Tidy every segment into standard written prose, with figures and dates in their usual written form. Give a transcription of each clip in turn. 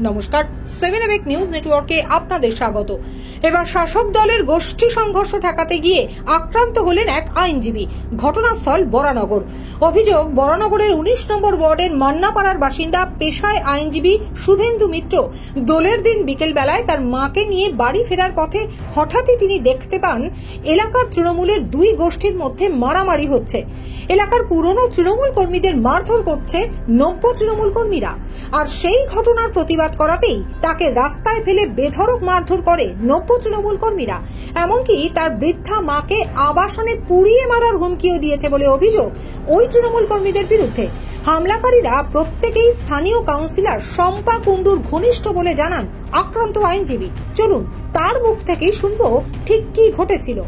নমস্কার, 7 এবেক নিউজ নেটওয়ার্কে আপনাদের স্বাগত। এবার শাসক দলের গোষ্ঠী সংঘর্ষ ঠেকাতে গিয়ে আক্রান্ত হলেন এক আইনজীবী। ঘটনাস্থল বরানগর। অভিযোগ, বরানগরের 19 নম্বর ওয়ার্ডের মান্নাপাড়ার বাসিন্দা পেশায় আইনজীবী শুভেন্দু মিত্র দোলের দিন বিকেল বেলায় তার মাকে নিয়ে বাড়ি ফেরার পথে হঠাৎই তিনি দেখতে পান এলাকার তৃণমূলের দুই গোষ্ঠীর মধ্যে মারামারি হচ্ছে। এলাকার পুরনো তৃণমূল কর্মীদের মারধর করছে নব্য তৃণমূল কর্মীরা। আর সেই ঘটনার প্রতিবাদ করাতেই তাকে রাস্তায় ফেলে বেধড়ক মারধর করে নব্য তৃণমূল কর্মীরা। এমনকি তার বৃদ্ধা মাকে আবাসনে পুড়িয়ে মারার হুমকিও দিয়েছে বলে অভিযোগ ওই তৃণমূল কর্মীদের বিরুদ্ধে। হামলাকারীরা প্রত্যেকেই স্থানীয় কাউন্সিলর শম্পা কুণ্ডুর ঘনিষ্ঠ বলে জানান আক্রান্ত আইনজীবী। চলুন তার মুখ থেকেই শুনবো ঠিক কি ঘটেছিল।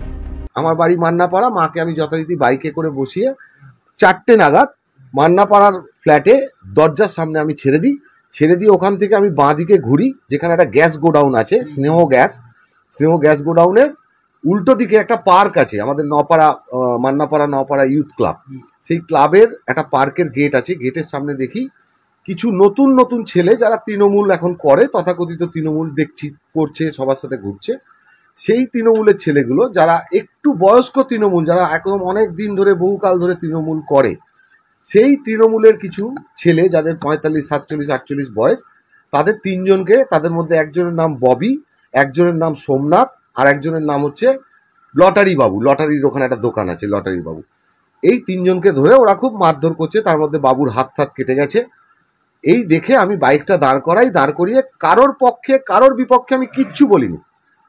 আমার বাড়ি মান্নাপাড়া। মাকে আমি যথারীতি বাইকে করে বসিয়ে 4টে নাগাদ মান্নাপাড়ার ফ্ল্যাটে দরজার সামনে আমি ছেড়ে দিয়ে ওখান থেকে আমি বাঁ দিকে ঘুরি, যেখানে একটা গ্যাস গোডাউন আছে, স্নেহ গ্যাস গোডাউনের উল্টো দিকে একটা পার্ক আছে, আমাদের মান্নাপাড়া ইউথ ক্লাব। সেই ক্লাবের একটা পার্কের গেট আছে। গেটের সামনে দেখি কিছু নতুন ছেলে, যারা তৃণমূল এখন করে, তথাকথিত তৃণমূল দেখছি করছে, সবার সাথে ঘুরছে। সেই তৃণমূলের ছেলেগুলো, যারা একটু বয়স্ক তৃণমূল, যারা একদম অনেক দিন ধরে বহুকাল ধরে তৃণমূল করে, সেই তৃণমূলের কিছু ছেলে যাদের 45, 47, 48 বয়স, তাদের 3 জনকে, তাদের মধ্যে একজনের নাম ববি, একজনের নাম সোমনাথ, আর একজনের নাম হচ্ছে লটারি বাবু। লটারির ওখানে একটা দোকান আছে, লটারি বাবু। এই 3 জনকে ধরে ওরা খুব মারধর করছে। তার মধ্যে বাবুর হাত কেটে গেছে। এই দেখে আমি বাইকটা দাঁড় করিয়ে কারোর পক্ষে কারোর বিপক্ষে আমি কিচ্ছু বলিনি।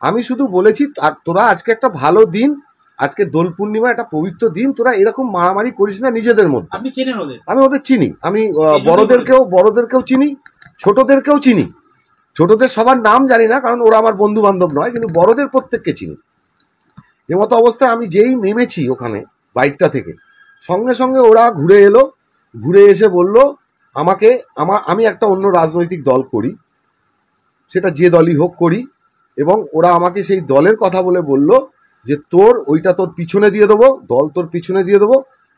আমি শুধু বলেছি, তোরা আজকে একটা ভালো দিন, আজকে দোল পূর্ণিমা, একটা পবিত্র দিন, তোরা এরকম মারামারি করিস না নিজেদের মধ্যে। আপনি চেনেন ওদের? আমি ওদের চিনি। আমি বড়দেরকেও চিনি, ছোটদেরকেও চিনি। ছোটদের সবার নাম জানি না, কারণ ওরা আমার বন্ধু বান্ধব নয়, কিন্তু বড়দের প্রত্যেককে চিনি। এমতো অবস্থায় আমি যেই নেমেছি ওখানে বাইকটা থেকে, সঙ্গে সঙ্গে ওরা ঘুরে এসে বলল আমাকে, আমি একটা অন্য রাজনৈতিক দল করি, সেটা যে দলই হোক করি, এবং ওরা আমাকে সেই দলের কথা বলল যে ওইটা তোর পিছনে দিয়ে দেবো, দল তোর পিছনে দিয়ে দেবো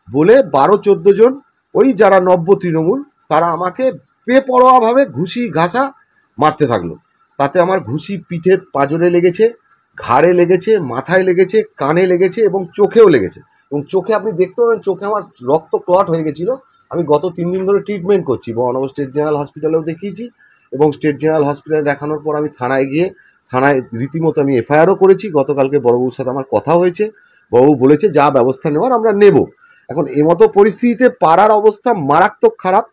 বলে 12-14 জন ওই যারা নব্য তৃণমূল, তারা আমাকে বেপরোয়াভাবে ঘুষি ঘাসা মারতে থাকলো। তাতে আমার ঘুষি পিঠে পাঁজরে লেগেছে, ঘাড়ে লেগেছে, মাথায় লেগেছে, কানে লেগেছে এবং চোখেও লেগেছে। এবং চোখে আপনি দেখতে পাবেন, চোখে আমার রক্ত ক্লট হয়ে গেছিল। আমি গত 3 দিন ধরে ট্রিটমেন্ট করছি, বরানগর স্টেট জেনারেল হসপিটালেও দেখিয়েছি, এবং স্টেট জেনারেল হসপিটালে দেখানোর পর আমি থানায় রীতিমতো আমি এফআইআরও করেছি। গতকালকে বড়বাবুর সাথে আমার কথা হয়েছে, বড়বাবু বলেছে যা ব্যবস্থা নেওয়ার আমরা নেব। এখন এমতো পরিস্থিতিতে পাড়ার অবস্থা মারাত্মক খারাপ।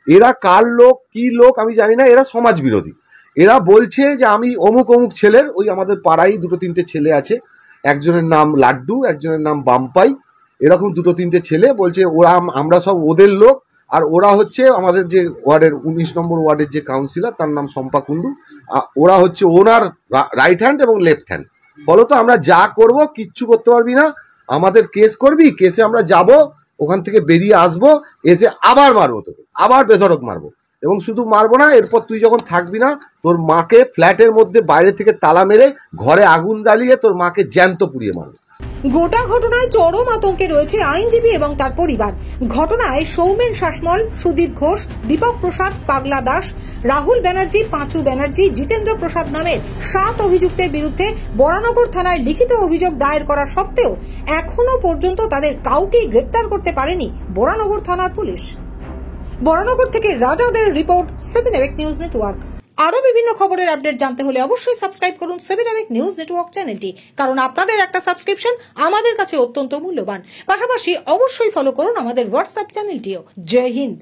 এরা কার লোক কি লোক আমি জানি না, এরা সমাজ বিরোধী। এরা বলছে যে আমি অমুক ছেলের, ওই আমাদের পাড়ায় 2-3টে ছেলে আছে, একজনের নাম লাড্ডু, একজনের নাম বাম্পাই, এরকম 2-3টে ছেলে বলছে আমরা সব ওদের লোক, আর ওরা হচ্ছে আমাদের যে ওয়ার্ডের 19 নম্বর ওয়ার্ডের যে কাউন্সিলর, তার নাম শম্পা কুণ্ডু, ওরা হচ্ছে ওনার রাইট হ্যান্ড এবং লেফট হ্যান্ড। ফলত আমরা যা করব কিচ্ছু করতে পারবি না, আমাদের কেস করবি, কেসে আমরা যাব, ওখান থেকে বেরিয়ে আসবো, এসে আবার মারবো তোকে, আবার বেধড়ক মারবো, এবং শুধু মারবো না, এরপর তুই যখন থাকবি না, তোর মাকে ফ্ল্যাটের মধ্যে বাইরে থেকে তালা মেরে ঘরে আগুন জ্বালিয়ে তোর মাকে জ্যান্ত পুড়িয়ে মারবো। গোটা ঘটনায় চরম আতঙ্কে রয়েছে আইনজীবী এবং তার পরিবার। ঘটনায় সৌমেন শাসমল, সুদীপ ঘোষ, দীপক প্রসাদ, পাগলা দাস, রাহুল ব্যানার্জি, পাঁচু ব্যানার্জি, জিতেন্দ্র প্রসাদ নামের 7 অভিযুক্তের বিরুদ্ধে বরানগর থানায় লিখিত অভিযোগ দায়ের করা সত্ত্বেও এখনো পর্যন্ত তাদের কাউকেই গ্রেপ্তার করতে পারেনি বরানগর থানার পুলিশ। বরানগর থেকে রাজাদের রিপোর্ট, 7 এবেক নিউজ নেটওয়ার্ক। আরো বিভিন্ন খবরের আপডেট জানতে হলে অবশ্যই সাবস্ক্রাইব করুন 7 এবেক নিউজ নেটওয়ার্ক চ্যানেলটি, কারণ আপনাদের একটা সাবস্ক্রিপশন আমাদের কাছে অত্যন্ত মূল্যবান। পাশাপাশি অবশ্যই ফলো করুন আমাদের হোয়াটসঅ্যাপ চ্যানেলটিও। জয় হিন্দ।